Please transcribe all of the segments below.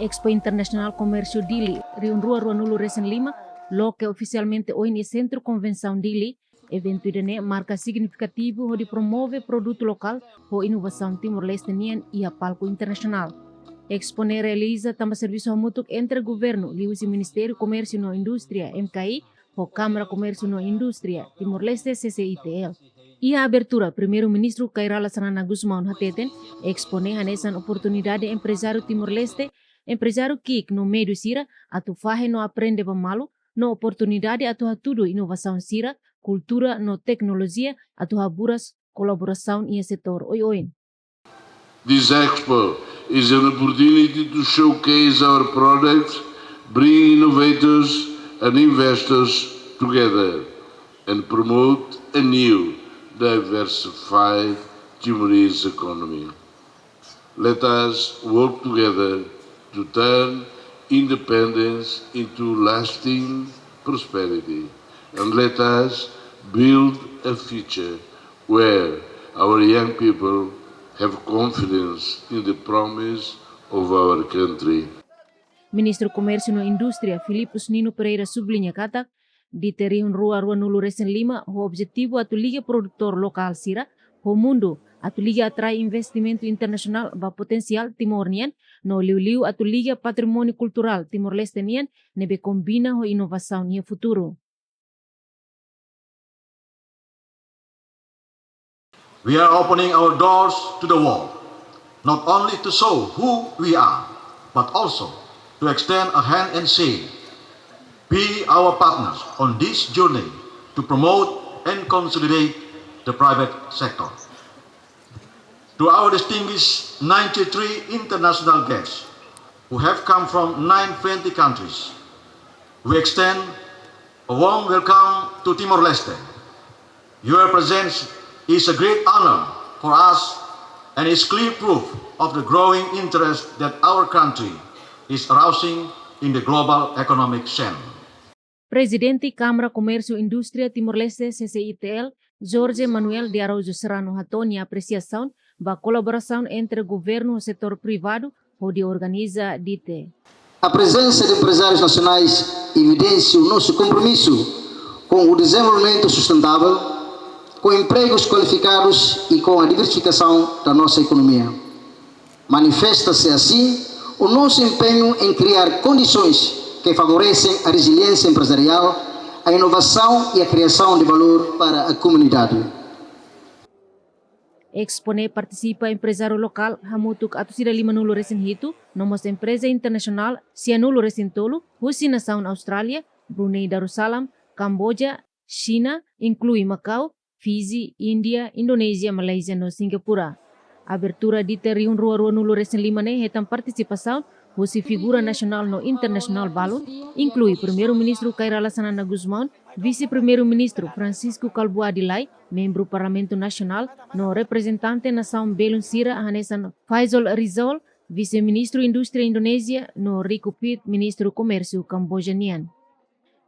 Expo Internasionál Komérsiu Dili, Rio 2025, loke ofisialmente ohin e Sentru Konvensaun Dili, eventu idene marka signifikativu hodi promove produtu lokal ho inovasaun Timor-Leste nian e palku internasional. Expo realiza também serviço mútuo entre governo, liusi Ministério Comércio no Indústria, MKI, ho Câmara Comércio no Indústria, Timor-Leste, CCITL. E a abertura, primeiro-ministro Kairala Sanana Guzmão Hateten, expone hanesan oportunidade empresário Timor-Leste, empresário kik no meio sira, atu fahe no aprende pamalu, no oportunidade atu hatudo inovasaun sira, cultura no tecnologia, atu haburas colaboração e setor ohin. This expo is an opportunity to showcase our products, bring innovators and investors together, and promote a new, diversified Timorese economy. Let us work together to turn independence into lasting prosperity, and let us build a future where our young people have confidence in the promise of our country. Ministro Comércio no Indústria, Filipe Nino Pereira sublinha kata, di teriun rua nulu resen 5, o objetivo atu liga produtor lokal sira, o mundo atu liga atrai investimento internasional ba potensial Timor nian, no liu atu liga patrimônio cultural Timor-Leste nian, nebe combina ho inovação e futuro. We are opening our doors to the world, not only to show who we are, but also to extend a hand and say, be our partners on this journey to promote and consolidate the private sector. To our distinguished 93 international guests who have come from 920 countries, we extend a warm welcome to Timor-Leste. Your presence is a great honor for us and is clear proof of the growing interest that our country is arousing in the global economic scene. Presidente Câmara Comércio Indústria Timor-Leste CCITL, Jorge Manuel de Araújo Serrano Hatoni apreciação da colaboração entre governo e setor privado, onde organiza DITE. A presença de empresários nacionais evidencia o nosso compromisso com o desenvolvimento sustentável, com empregos qualificados e com a diversificação da nossa economia. Manifesta-se assim o nosso empenho em criar condições que favorecem a resiliência empresarial, a inovação e a criação de valor para a comunidade. Expone participa empresário local, hamutuk atu sira 5 nulo resen hitu, nomos empresa internasional, sia nulo resen tolu, husi nasaun Austrália, Brunei Darussalam, Camboja, China, inclui Macau, Fiji, India, Indonesia, Malaysia no Singapura. Abertura di teriun rua nulo resen 5 ne hetam participação, husi figura nacional no internacional balun, inclui primeiro-ministro Kairala Sanana Guzmão, vice-primeiro-ministro Francisco Calbuá Dilai, membro Parlamento Nacional, no representante nação Belun Sira Hanesan Faisal Rizal, vice-ministro Indústria Indonésia, no Rico Pit, ministro Comércio Cambojanian.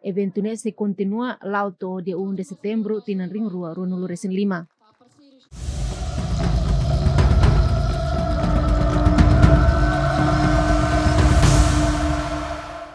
Eventu se continua lauto de 1 de setembro tinan ring rua nulo resen 5.